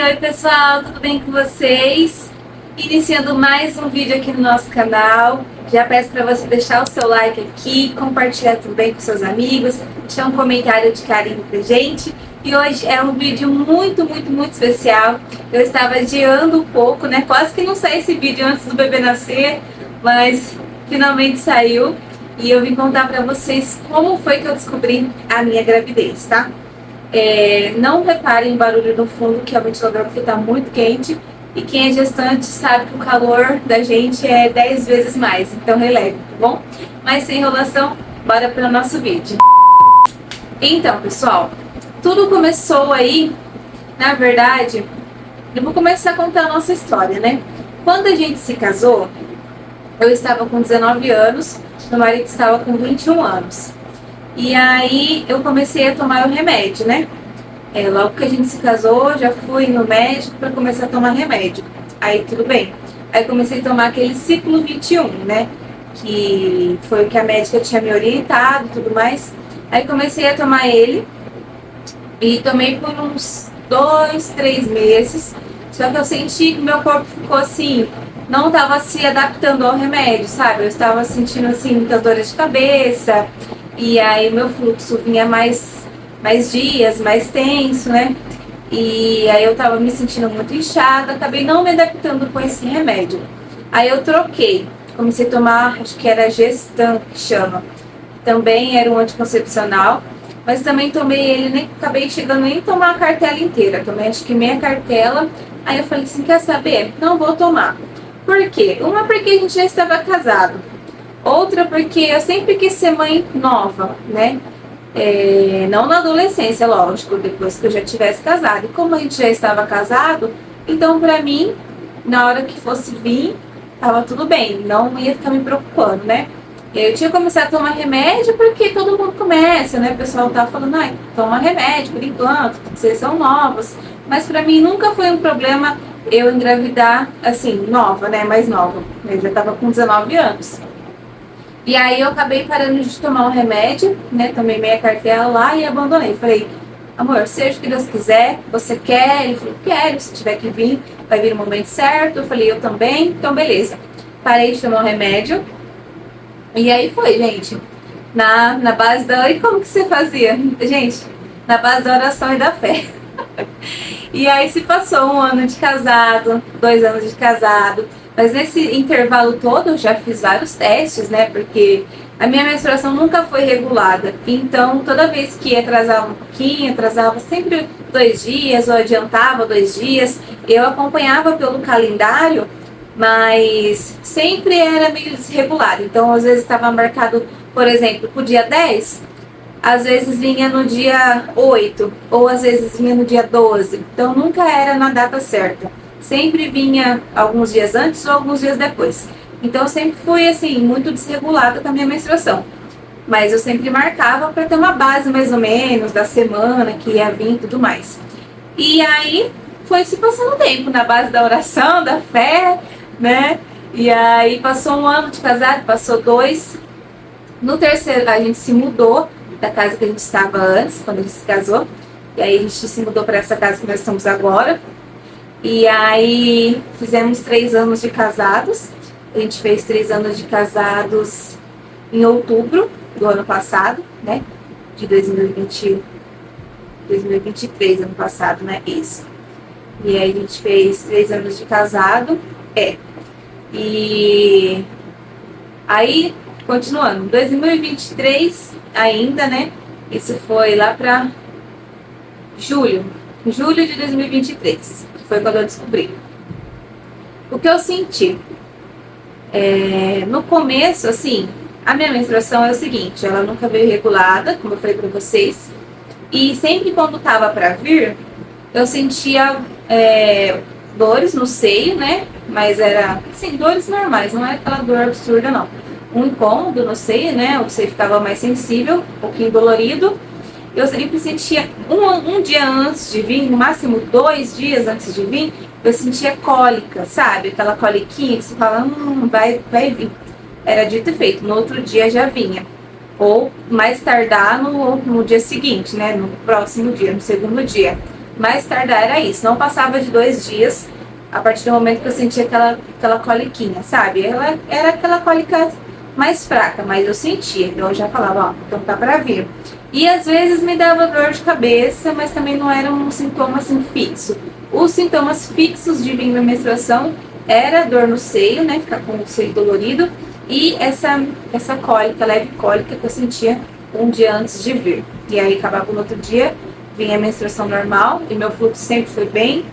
Oi pessoal, tudo bem com vocês? Iniciando mais um vídeo aqui no nosso canal. Já peço para você deixar o seu like aqui, compartilhar também com seus amigos, deixar um comentário de carinho pra gente. E hoje é um vídeo muito especial. Eu estava adiando um pouco, né? Quase que não saiu esse vídeo antes do bebê nascer, mas finalmente saiu. E eu vim contar para vocês como foi que eu descobri a minha gravidez, tá? Não reparem o barulho no fundo, que é o ventilador, porque está muito quente. E quem é gestante sabe que o calor da gente é 10 vezes mais, então releve, tá bom? Mas sem enrolação, bora para o nosso vídeo. Então, pessoal, tudo começou aí, na verdade, eu vou começar a contar a nossa história, né? Quando a gente se casou, eu estava com 19 anos, meu marido estava com 21 anos. E aí eu comecei a tomar o remédio, né? Logo que a gente se casou, já fui no médico para começar a tomar remédio. Aí tudo bem. Aí comecei a tomar aquele ciclo 21, né? Que foi o que a médica tinha me orientado e tudo mais. Aí comecei a tomar ele e tomei por uns 2, 3 meses. Só que eu senti que meu corpo ficou assim, não estava se adaptando ao remédio, sabe? Eu estava sentindo assim muitas dores de cabeça. E aí meu fluxo vinha mais dias, mais tenso, né? E aí eu tava me sentindo muito inchada, acabei não me adaptando com esse remédio. Aí eu troquei, comecei a tomar, acho que era Gestan, que chama. Também era um anticoncepcional, mas também tomei ele, nem acabei chegando nem a tomar a cartela inteira, tomei acho que meia cartela. Aí eu falei assim, quer saber? Não vou tomar. Por quê? Uma porque a gente já estava casado. Outra porque eu sempre quis ser mãe nova, né? Não na adolescência, lógico, depois que eu já tivesse casado. E como a gente já estava casado, então pra mim, na hora que fosse vir, tava tudo bem, não ia ficar me preocupando, né? Eu tinha começado a tomar remédio porque todo mundo começa, né? O pessoal tava falando, ai, toma remédio por enquanto, vocês são novos. Mas pra mim nunca foi um problema eu engravidar, assim, nova, né? Mais nova. Eu já tava com 19 anos. E aí eu acabei parando de tomar o remédio, né? Tomei meia cartela lá e abandonei. Falei, amor, seja o que Deus quiser, você quer? Ele falou, quero, se tiver que vir, vai vir no momento certo. Eu falei, eu também, então beleza. Parei de tomar o remédio. E aí foi, gente. Na base da... E como que você fazia? Gente, na base da oração e da fé. E aí se passou 1 ano de casado, 2 anos de casado. Mas nesse intervalo todo eu já fiz vários testes, né? Porque a minha menstruação nunca foi regulada. Então, toda vez que atrasava um pouquinho, atrasava sempre 2 dias ou adiantava 2 dias. Eu acompanhava pelo calendário, mas sempre era meio desregulado. Então, às vezes estava marcado, por exemplo, para o dia 10, às vezes vinha no dia 8, ou às vezes vinha no dia 12. Então, nunca era na data certa. Sempre vinha alguns dias antes ou alguns dias depois. Então eu sempre fui assim, muito desregulada com a minha menstruação. Mas eu sempre marcava para ter uma base mais ou menos da semana que ia vir e tudo mais. E aí foi se passando o tempo na base da oração, da fé, né? E aí passou 1 ano de casado, passou 2. No terceiro a gente se mudou da casa que a gente estava antes, quando a gente se casou. E aí a gente se mudou para essa casa que nós estamos agora. E aí fizemos 3 anos de casados. A gente fez 3 anos de casados em outubro do ano passado, né? De 2023, ano passado, né? Isso. E aí a gente fez 3 anos de casado. E aí, continuando, 2023 ainda, né? Isso foi lá pra julho de 2023. Foi quando eu descobri. O que eu senti? No começo, assim, a minha menstruação é o seguinte, ela nunca veio regulada, como eu falei pra vocês, e sempre quando tava pra vir, eu sentia dores no seio, né? Mas era, assim, dores normais, não era aquela dor absurda, não. Um incômodo no seio, né? O seio ficava mais sensível, um pouquinho dolorido. Eu sempre sentia um dia antes de vir, no máximo 2 dias antes de vir, eu sentia cólica, sabe? Aquela coliquinha que você fala, vai vir. Era dito e feito, no outro dia já vinha. Ou mais tardar no dia seguinte, né? No próximo dia, no segundo dia. mais tardar era isso. Não passava de 2 dias a partir do momento que eu sentia aquela coliquinha, sabe? Ela era aquela cólica mais fraca, mas eu sentia. Então eu já falava, ó, então tá pra vir. E às vezes me dava dor de cabeça, mas também não era um sintoma assim fixo. Os sintomas fixos de vir da menstruação era dor no seio, né? Ficar com o seio dolorido. E essa cólica, leve cólica que eu sentia um dia antes de vir. E aí acabava no outro dia, vinha a menstruação normal. E meu fluxo sempre foi bem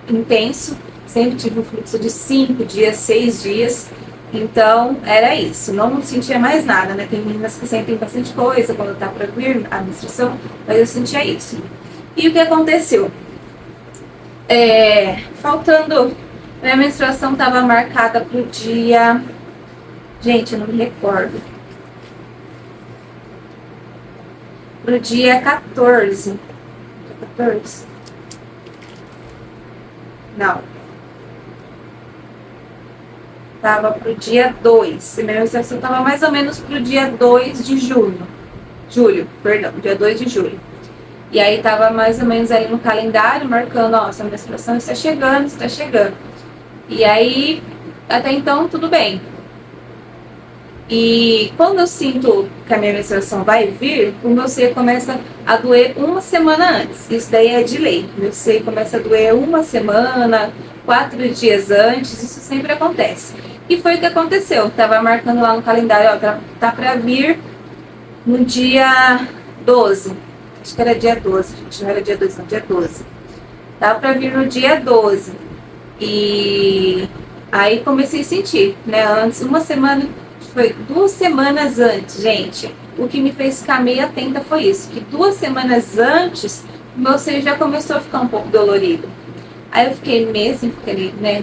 intenso. Sempre tive um fluxo de 5 dias, 6 dias. Então era isso. Não sentia mais nada, né? Tem meninas que sentem bastante coisa quando tá pra vir a menstruação. Mas eu sentia isso. E o que aconteceu? Faltando... Minha menstruação estava marcada pro dia... Gente, eu não me recordo. Pro dia 14. Dia 14? Não. Tava pro dia 2. Minha menstruação tava mais ou menos pro dia 2 de julho. Dia 2 de julho. E aí tava mais ou menos ali no calendário, marcando, ó, essa menstruação está chegando. E aí, até então, tudo bem. E quando eu sinto que a minha menstruação vai vir, o meu seio começa a doer uma semana antes. Isso daí é de lei. Meu seio começa a doer uma semana, 4 dias antes, isso sempre acontece. E foi o que aconteceu. Tava marcando lá no calendário, ó, tá pra vir no dia 12. Acho que era dia 12, gente. Não era dia 2, não, dia 12. Tava pra vir no dia 12. E aí comecei a sentir, né? Antes, uma semana, foi 2 semanas antes, gente. O que me fez ficar meio atenta foi isso, que 2 semanas antes, o meu seio já começou a ficar um pouco dolorido. Aí eu fiquei mesmo, né?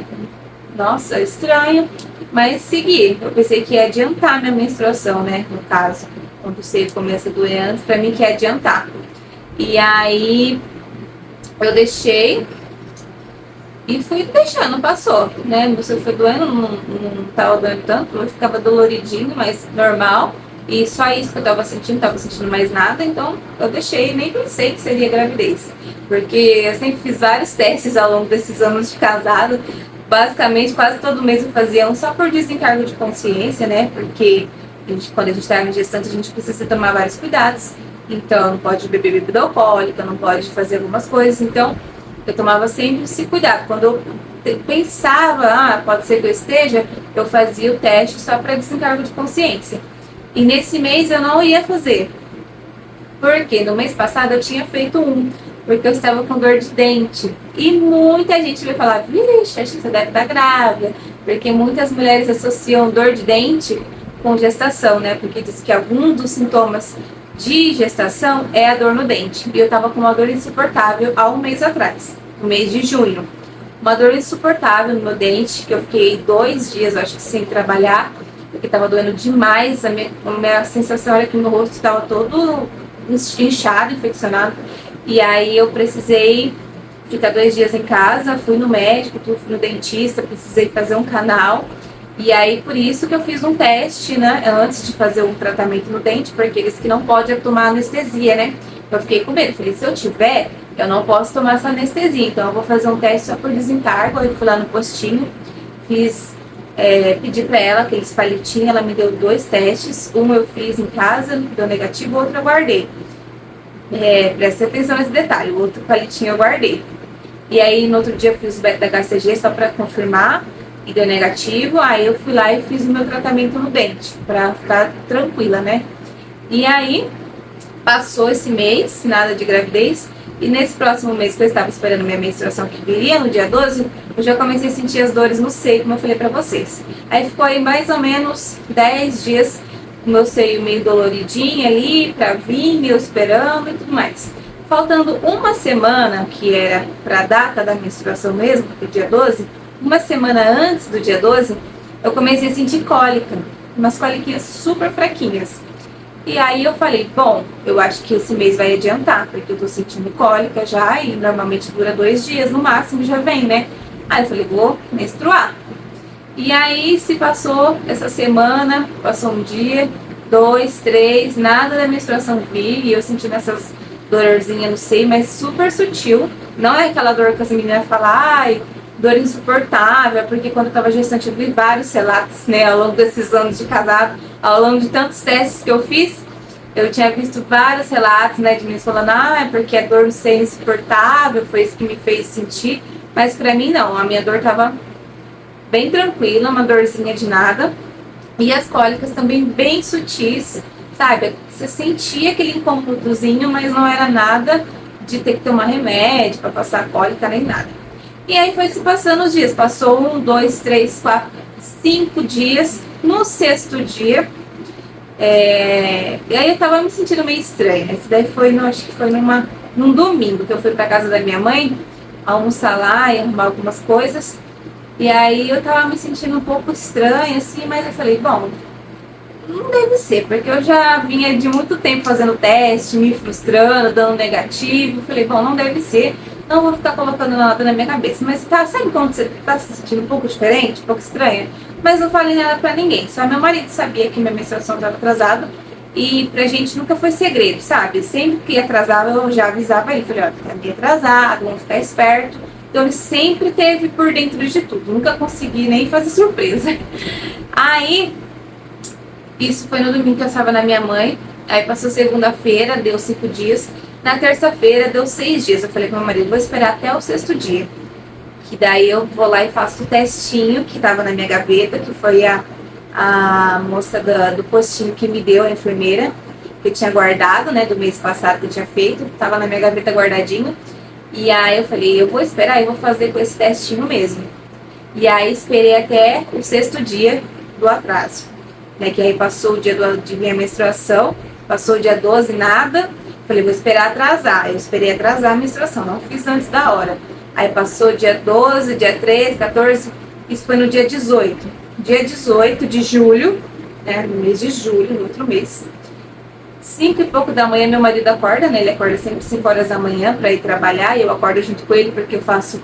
Nossa, estranho, mas segui. Eu pensei que ia adiantar minha menstruação, né? No caso, quando o seio começa a doer antes, pra mim que ia adiantar. E aí eu deixei e fui deixando, passou, né? Meu seio foi doendo, não tava doendo tanto, eu ficava doloridinho, mas normal. E só isso que eu tava sentindo mais nada, então eu deixei, nem pensei que seria gravidez. Porque eu sempre fiz vários testes ao longo desses anos de casado. Basicamente, quase todo mês eu fazia um só por desencargo de consciência, né? Porque quando a gente tá gestante, a gente precisa tomar vários cuidados. Então, não pode beber bebida alcoólica, não pode fazer algumas coisas. Então, eu tomava sempre esse cuidado. Quando eu pensava, pode ser que eu esteja, eu fazia o teste só para desencargo de consciência. E nesse mês eu não ia fazer. Porque no mês passado eu tinha feito porque eu estava com dor de dente. E muita gente vai falar, vixe, acho que você deve estar grávida. Porque muitas mulheres associam dor de dente com gestação, né? Porque diz que algum dos sintomas de gestação é a dor no dente. E eu estava com uma dor insuportável há um mês atrás, no mês de junho. Uma dor insuportável no meu dente, que eu fiquei 2 dias, acho que sem trabalhar, porque estava doendo demais. A minha sensação era que meu rosto estava todo inchado, infeccionado. E aí eu precisei ficar 2 dias em casa, fui no médico, fui no dentista, precisei fazer um canal. E aí por isso que eu fiz um teste, né, antes de fazer um tratamento no dente, porque eles que não podem tomar anestesia, né. Eu fiquei com medo, falei, se eu tiver, eu não posso tomar essa anestesia, então eu vou fazer um teste só por desencargo. Aí eu fui lá no postinho, pedi pra ela aqueles palitinhos, ela me deu 2 testes, um eu fiz em casa, deu negativo, o outro eu guardei. Presta atenção nesse detalhe, o outro palitinho eu guardei. E aí no outro dia eu fiz o beta-HCG só pra confirmar, e deu negativo. Aí eu fui lá e fiz o meu tratamento no dente, pra ficar tranquila, né. E aí passou esse mês, nada de gravidez. E nesse próximo mês que eu estava esperando minha menstruação, que viria no dia 12, eu já comecei a sentir as dores no seio, como eu falei pra vocês. Aí ficou aí mais ou menos 10 dias o meu seio meio doloridinho ali, pra vir, eu esperando e tudo mais. Faltando uma semana, que era pra data da menstruação mesmo, pro dia 12, uma semana antes do dia 12, eu comecei a sentir cólica, umas coliquinhas super fraquinhas. E aí eu falei, bom, eu acho que esse mês vai adiantar, porque eu tô sentindo cólica já, e normalmente dura 2 dias, no máximo já vem, né? Aí eu falei, vou menstruar. E aí se passou essa semana, passou um dia, 2, 3, nada da menstruação vir, e eu sentindo dorzinha no seio, mas super sutil. Não é aquela dor que as meninas falam, ai, dor insuportável, porque quando eu tava gestante eu vi vários relatos, né, ao longo desses anos de casado, ao longo de tantos testes que eu fiz, eu tinha visto vários relatos, né, de meninas falando, ah, é porque a dor no seio é insuportável, foi isso que me fez sentir, mas pra mim não, a minha dor tava bem tranquila, uma dorzinha de nada, e as cólicas também bem sutis, sabe, você sentia aquele incômodozinho, mas não era nada de ter que tomar remédio pra passar a cólica nem nada. E aí foi se passando os dias, passou 1, 2, 3, 4, 5 dias, no sexto dia, e aí eu tava me sentindo meio estranha. Esse daí foi, acho que foi num domingo que eu fui pra casa da minha mãe, almoçar lá e arrumar algumas coisas. E aí eu tava me sentindo um pouco estranha, assim, mas eu falei, bom, não deve ser, porque eu já vinha de muito tempo fazendo teste, me frustrando, dando negativo. Eu falei, bom, não deve ser, não vou ficar colocando nada na minha cabeça. Mas sabe quando você tá se sentindo um pouco diferente, um pouco estranha? Mas não falei nada pra ninguém, só meu marido sabia que minha menstruação estava atrasada. E pra gente nunca foi segredo, sabe? Sempre que atrasava eu já avisava ele, falei, ó, tá meio atrasado, vamos ficar esperto. Então ele sempre teve por dentro de tudo, nunca consegui nem fazer surpresa. Aí, isso foi no domingo que eu estava na minha mãe, aí passou segunda-feira, deu 5 dias, na terça-feira deu 6 dias. Eu falei pro meu marido, vou esperar até o sexto dia, que daí eu vou lá e faço o testinho que estava na minha gaveta, que foi a moça do postinho que me deu, a enfermeira, que eu tinha guardado, né, do mês passado que eu tinha feito, estava na minha gaveta guardadinho. E aí eu falei, eu vou esperar e vou fazer com esse testinho mesmo. E aí esperei até o sexto dia do atraso, né? Que aí passou o dia de minha menstruação, passou o dia 12, nada. Falei, vou esperar atrasar. Eu esperei atrasar a menstruação, não fiz antes da hora. Aí passou o dia 12, dia 13, 14, isso foi no dia 18. Dia 18 de julho, né? No mês de julho, no outro mês. 5 e pouco da manhã meu marido acorda, né? Ele acorda sempre 5 horas da manhã para ir trabalhar, e eu acordo junto com ele porque eu faço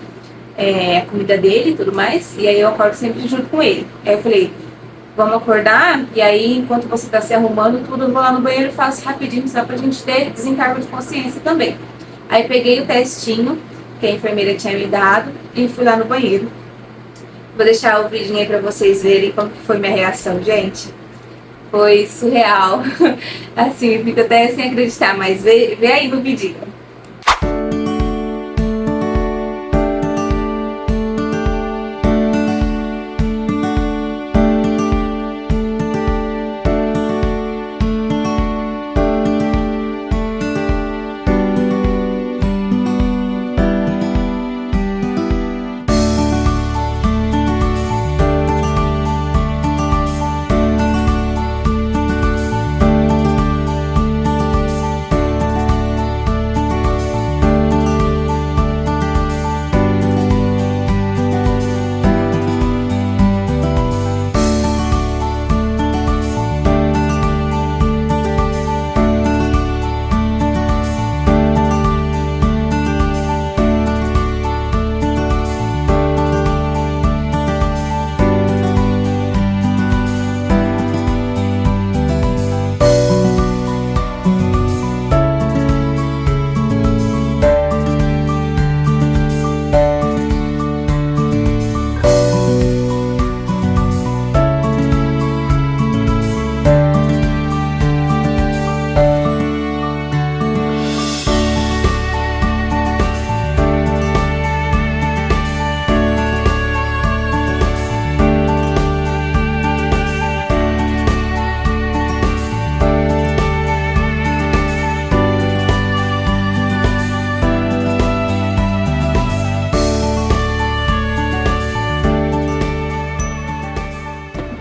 a comida dele e tudo mais, e aí eu acordo sempre junto com ele. Aí eu falei, vamos acordar, e aí enquanto você tá se arrumando tudo, eu vou lá no banheiro e faço rapidinho, só pra gente ter desencargo de consciência também. Aí peguei o testinho que a enfermeira tinha me dado e fui lá no banheiro. Vou deixar o vídeo aí pra vocês verem como que foi minha reação, gente. Foi surreal. Assim, eu fico até sem acreditar, mas vê aí no vídeo.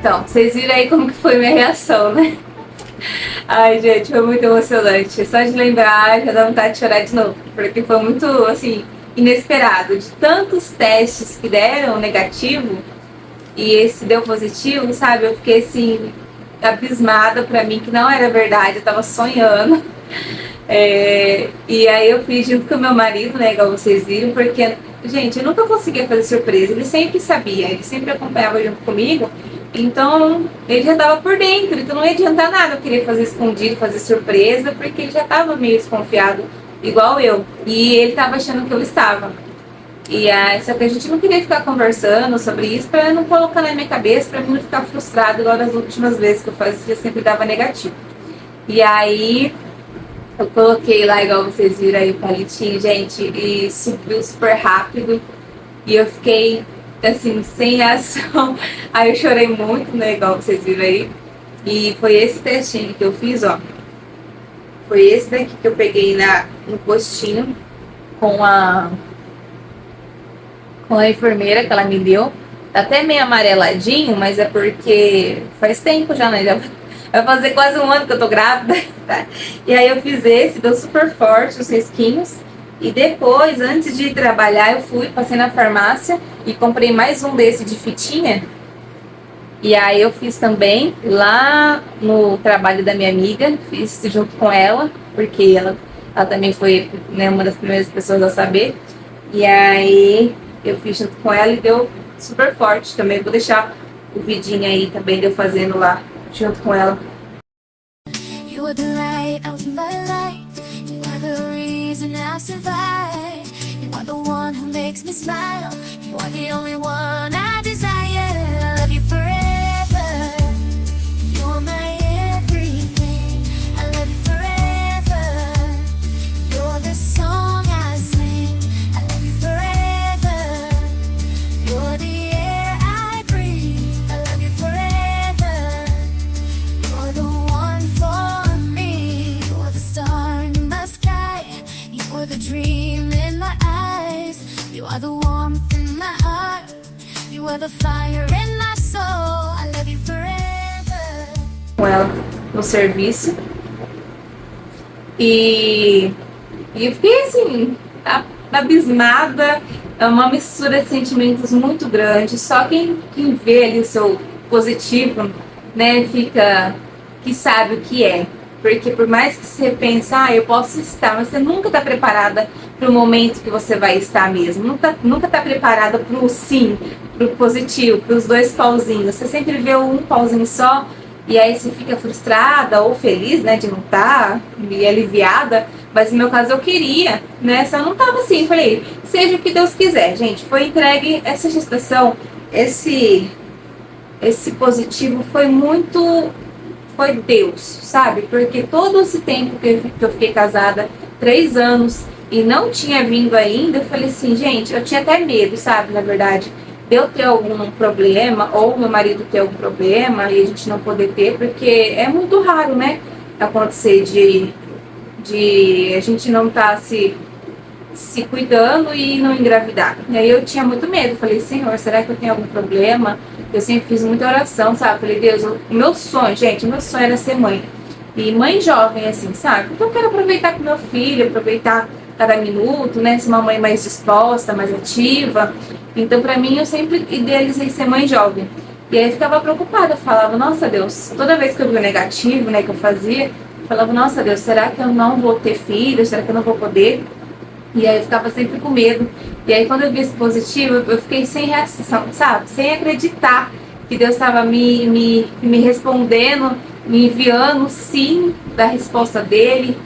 Então, vocês viram aí como que foi minha reação, né? Ai, gente, foi muito emocionante. Só de lembrar, já dá vontade de chorar de novo. Porque foi muito, assim, inesperado. De tantos testes que deram negativo e esse deu positivo, sabe? Eu fiquei, assim, abismada pra mim, que não era verdade. Eu tava sonhando. E aí eu fiz junto com o meu marido, né, igual vocês viram, porque, gente, eu nunca conseguia fazer surpresa. Ele sempre sabia, ele sempre acompanhava junto comigo. Então, ele já estava por dentro, então não ia adiantar nada eu querer fazer escondido, fazer surpresa, porque ele já estava meio desconfiado igual eu. E ele tava achando que eu estava. E só que a gente não queria ficar conversando sobre isso pra não colocar na minha cabeça, pra mim não ficar frustrado igual das últimas vezes que eu fazia, sempre dava negativo. E aí eu coloquei lá, igual vocês viram aí, o palitinho, gente, e subiu super rápido. E eu fiquei, assim, sem reação. Aí eu chorei muito, né, igual vocês viram aí. E foi esse testinho que eu fiz, ó. Foi esse daqui que eu peguei no postinho com a enfermeira que ela me deu. Tá até meio amareladinho, mas é porque faz tempo já, né? Já vai fazer quase um ano que eu tô grávida. E aí eu fiz esse, deu super forte os risquinhos. E depois, antes de ir trabalhar, eu passei na farmácia e comprei mais um desse de fitinha. E aí eu fiz também lá no trabalho da minha amiga, fiz junto com ela, porque ela também foi, né, uma das primeiras pessoas a saber. E aí eu fiz junto com ela e deu super forte também. Vou deixar o vidinho aí também de eu fazendo lá junto com ela. You are the light of my life. You are the reason I survive. You are the one who makes me smile. You are the only one I desire. I love you forever. You are my everything. I love you forever. You're the song I sing. I love you forever. You're the air I breathe. I love you forever. You're the one for me. You're the star in my sky. You're the dream in my eyes. You are the warmth in my heart. You are the fire in my soul. I love you forever. Com ela no serviço. E eu fiquei assim, abismada. É uma mistura de sentimentos muito grande. Só quem vê ali o seu positivo, né, que sabe o que é. Porque por mais que você pense, eu posso estar, mas você nunca está preparada para o momento que você vai estar mesmo. Nunca tá preparada para o sim, para o positivo, para os dois pauzinhos. Você sempre vê um pauzinho só e aí você fica frustrada ou feliz, né, de não estar e aliviada. Mas no meu caso eu queria, né, só não estava assim. Falei, seja o que Deus quiser, gente. Foi entregue essa gestação, esse positivo foi Deus, sabe? Porque todo esse tempo que eu fiquei casada, 3 anos, e não tinha vindo ainda, eu falei assim, gente, eu tinha até medo, sabe? Na verdade, de eu ter algum problema, ou meu marido ter algum problema, e a gente não poder ter, porque é muito raro, né? Acontecer de a gente não estar se cuidando e não engravidar. E aí eu tinha muito medo, falei, Senhor, será que eu tenho algum problema? Eu sempre fiz muita oração, sabe? Falei, Deus, o meu sonho era ser mãe. E mãe jovem, assim, sabe? Então eu quero aproveitar com meu filho, aproveitar cada minuto, né? Ser uma mãe mais disposta, mais ativa. Então, pra mim, eu sempre idealizei ser mãe jovem. E aí eu ficava preocupada, falava, nossa Deus, toda vez que eu vi o negativo, né, que eu fazia, eu falava, nossa Deus, será que eu não vou ter filho? Será que eu não vou poder? E aí eu ficava sempre com medo. E aí quando eu vi esse positivo, eu fiquei sem reação, sabe? Sem acreditar que Deus estava me respondendo, me enviando sim da resposta dele,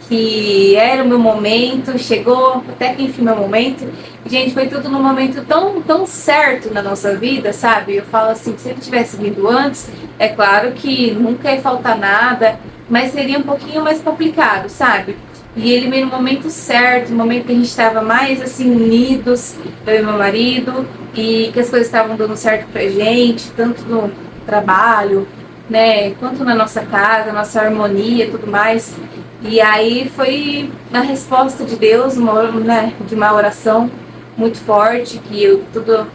que era o meu momento, chegou até que enfim meu momento. Gente, foi tudo num momento tão certo na nossa vida, sabe? Eu falo assim, se ele tivesse vindo antes, é claro que nunca ia faltar nada, mas seria um pouquinho mais complicado, sabe? E ele veio no momento certo, no momento que a gente estava mais assim unidos, eu e meu marido, e que as coisas estavam dando certo pra gente, tanto no trabalho, né, quanto na nossa casa, nossa harmonia e tudo mais. E aí foi a resposta de Deus, de uma oração muito forte, que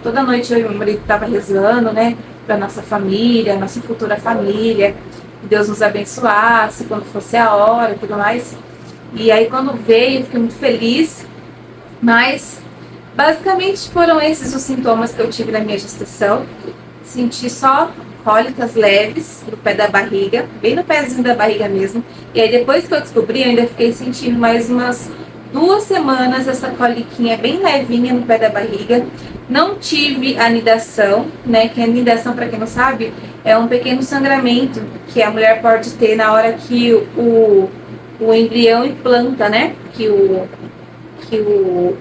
toda noite eu e meu marido estava rezando, né, para nossa família, nossa futura família, que Deus nos abençoasse quando fosse a hora e tudo mais. E aí quando veio, eu fiquei muito feliz, mas basicamente foram esses os sintomas que eu tive na minha gestação. Senti só cólicas leves no pé da barriga, bem no pezinho da barriga mesmo. E aí depois que eu descobri, eu ainda fiquei sentindo mais umas 2 semanas essa coliquinha bem levinha no pé da barriga. Não tive anidação, né? Que a anidação, para quem não sabe, é um pequeno sangramento que a mulher pode ter na hora que o o embrião implanta, né? Que o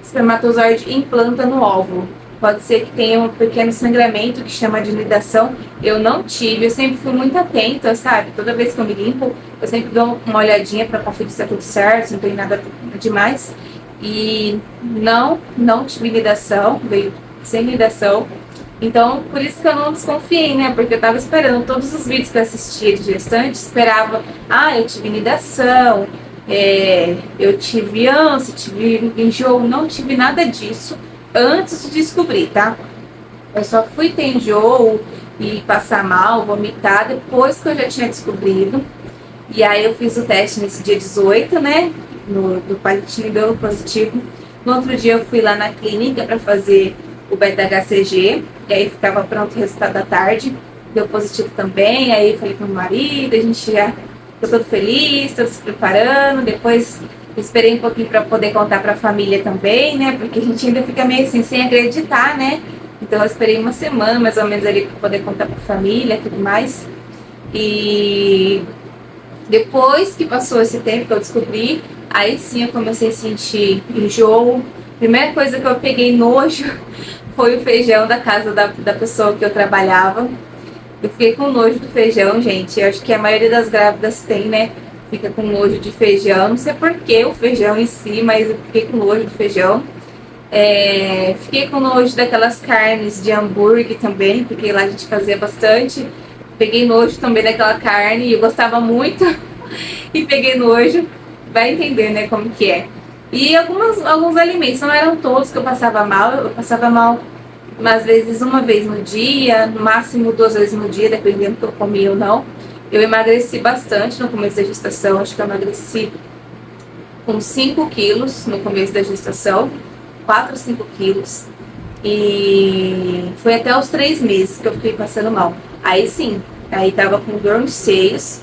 espermatozoide implanta no óvulo. Pode ser que tenha um pequeno sangramento que chama de nidação. Eu não tive, eu sempre fui muito atenta, sabe? Toda vez que eu me limpo, eu sempre dou uma olhadinha para conferir se tá tudo certo, se não tem nada demais. E não tive nidação, veio sem nidação. Então, por isso que eu não desconfiei, né? Porque eu tava esperando todos os vídeos que eu assistia de gestante, esperava, eu tive nidação, eu tive ânsia, tive enjoo, não tive nada disso antes de descobrir, tá? Eu só fui ter enjoo e passar mal, vomitar, depois que eu já tinha descobrido. E aí eu fiz o teste nesse dia 18, né? Do palitinho deu positivo. No outro dia eu fui lá na clínica para fazer o beta-HCG, e aí ficava pronto o resultado da tarde, deu positivo também, aí falei com o meu marido, a gente já ficou todo feliz, todo se preparando, depois esperei um pouquinho para poder contar para a família também, né, porque a gente ainda fica meio assim, sem acreditar, né, então eu esperei uma semana mais ou menos ali para poder contar para a família e tudo mais, e depois que passou esse tempo que eu descobri, aí sim eu comecei a sentir enjoo. Primeira coisa que eu peguei nojo foi o feijão da casa da pessoa que eu trabalhava. Eu fiquei com nojo do feijão, gente. Eu acho que a maioria das grávidas tem, né? Fica com nojo de feijão. Não sei porquê o feijão em si, mas eu fiquei com nojo do feijão. Fiquei com nojo daquelas carnes de hambúrguer também, porque lá a gente fazia bastante. Peguei nojo também daquela carne e eu gostava muito. E peguei nojo. Vai entender, né, como que é. E alguns alimentos, não eram todos que eu passava mal às vezes uma vez no dia, no máximo 2 vezes no dia, dependendo do que eu comia ou não. Eu emagreci bastante no começo da gestação, acho que eu emagreci uns 5 quilos no começo da gestação, 4 ou 5 quilos, e foi até os 3 meses que eu fiquei passando mal. Aí sim, aí tava com dor nos seios,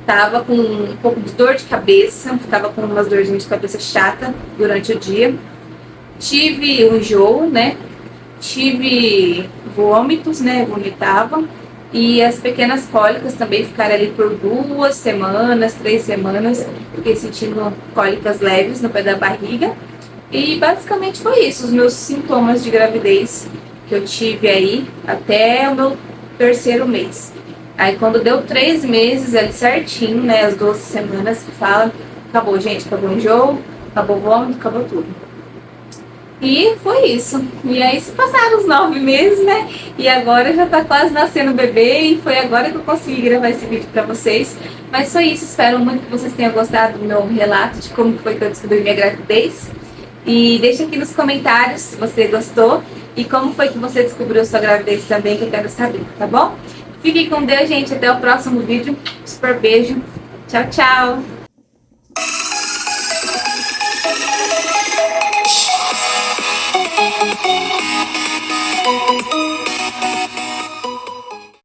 tava com um pouco de dor de cabeça, ficava com umas dorzinhas de cabeça chata durante o dia. Tive um enjoo, né? Tive vômitos, né? Vomitava. E as pequenas cólicas também ficaram ali por 2 semanas, 3 semanas. Fiquei sentindo cólicas leves no pé da barriga. E basicamente foi isso, os meus sintomas de gravidez que eu tive aí até o meu 3º mês. Aí quando deu 3 meses ali certinho, né, as 12 semanas que fala, acabou, gente, acabou o enjoo, acabou o vômito, acabou tudo. E foi isso. E aí se passaram os 9 meses, né, e agora já tá quase nascendo o bebê e foi agora que eu consegui gravar esse vídeo pra vocês. Mas foi isso, espero muito que vocês tenham gostado do meu relato de como foi que eu descobri minha gravidez. E deixa aqui nos comentários se você gostou e como foi que você descobriu sua gravidez também, que eu quero saber, tá bom? Fiquem com Deus, gente. Até o próximo vídeo. Super beijo. Tchau, tchau.